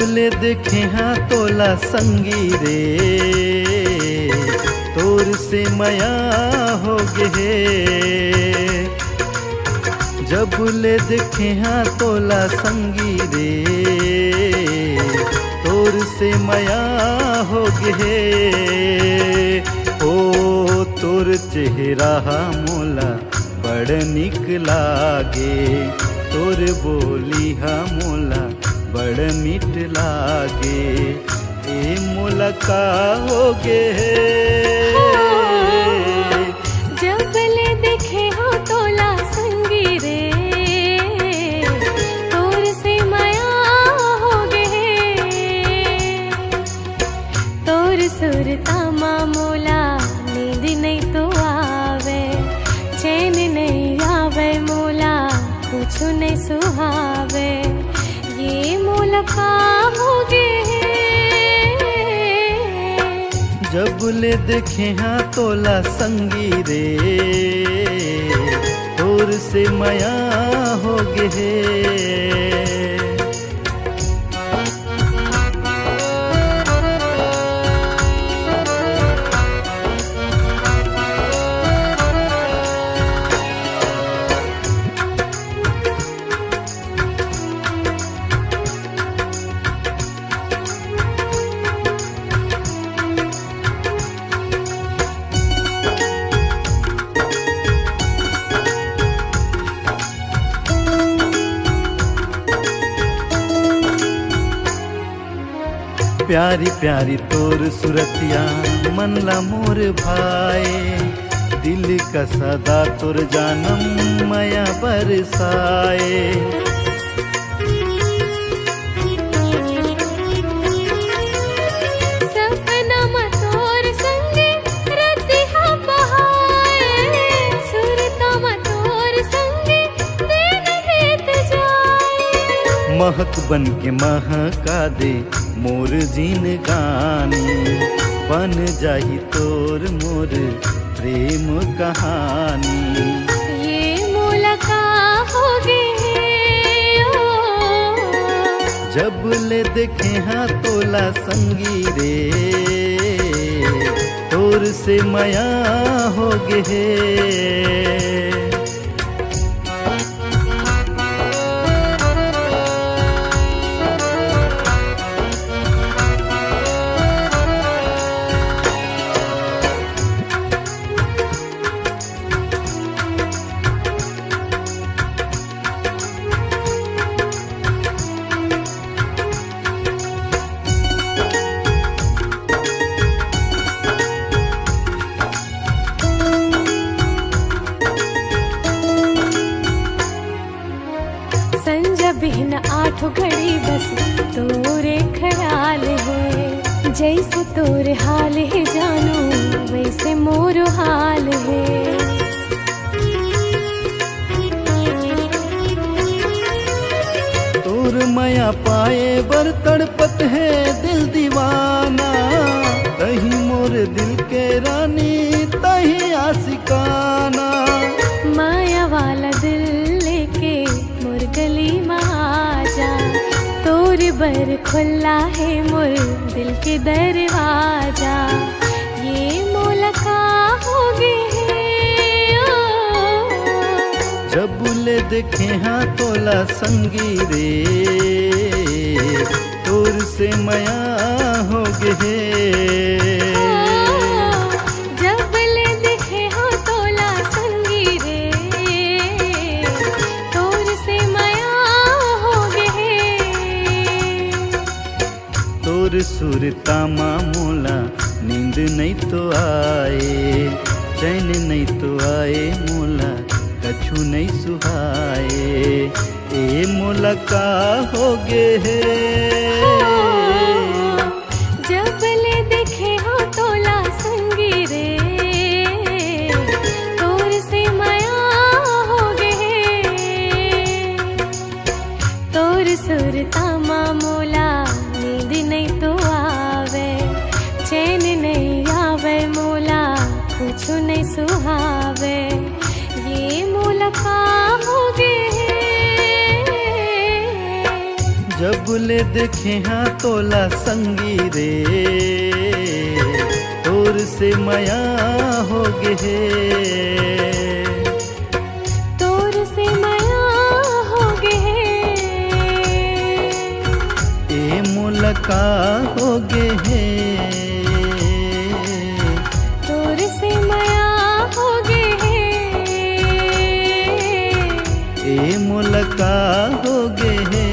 ले देखे हाँ तोला संगी रे, तोर से माया हो गे। जब ले देखे हाँ तोला संगी रे, तोर से माया हो गे। ओ तोर चेहरा मोला बड़ निक लागे, तोर बोली हा मोला बड़ मीठ लागे। ए मोला का होगे जब ले देखे हो तोला संगी रे, तोर से माया होगे। तोर सुरतामा मोला नींद नहीं तो आवे, चैन नहीं आवे मोला कुछ नहीं सुहावे। ये मोला का होगे जब ले देखे हाँ तोला संगी रे, तोर से माया हो गे। प्यारी प्यारी तोर सुरतिया मन ला मोर भाए, दिल का सदा तोर जानम माया बरसाए। सपना में तोर संगे रतिहा बहाए, सुरता में तोर संगे दिन बीत जाए। महक बन के महका दे मोर जीन गानी, बन जाही तोर मोर प्रेम कहानी। ये मोला का होगे जब ले देखे हाँ तोला संगी रे, तोर से माया हो गे। बिन आठ घड़ी बस तोरे ख्याल है, जैसे तोरे हाल है जानू वैसे मोर हाल है। तोर माया पाए बर तड़पत है दिल दीवाना, तही मोर दिल के रानी तही आशिकाना। माया वाला दिल लेके मोर गली में आजा, तोर बर खुला है मोर दिल के दरवाजा। ये मोला का होगे जब ले देखे हाँ तोला संगी रे, तोर से माया हो गे। जब ले देखे हो तोला संगी रे, तोर से माया होगे। तोर सुरतामा मोला नींद नहीं तो आए, चैन नहीं तो आए मोला कछु नहीं सुहाए। ए मोला का होगे जब ले देखे हो तोला संगी रे, तोर से माया होगे। तोर सुरतामा मोला नींद नहीं तो आवे, चैन नहीं आवे मोला कुछ नहीं सुहावे। ये मोला का होगे जब ले देखे हाँ तोला संगी रे तोर से माया हो गे तोर से माया हो गे ए मुलका हो गे है तोर से माया हो गे ए मुलका हो गे है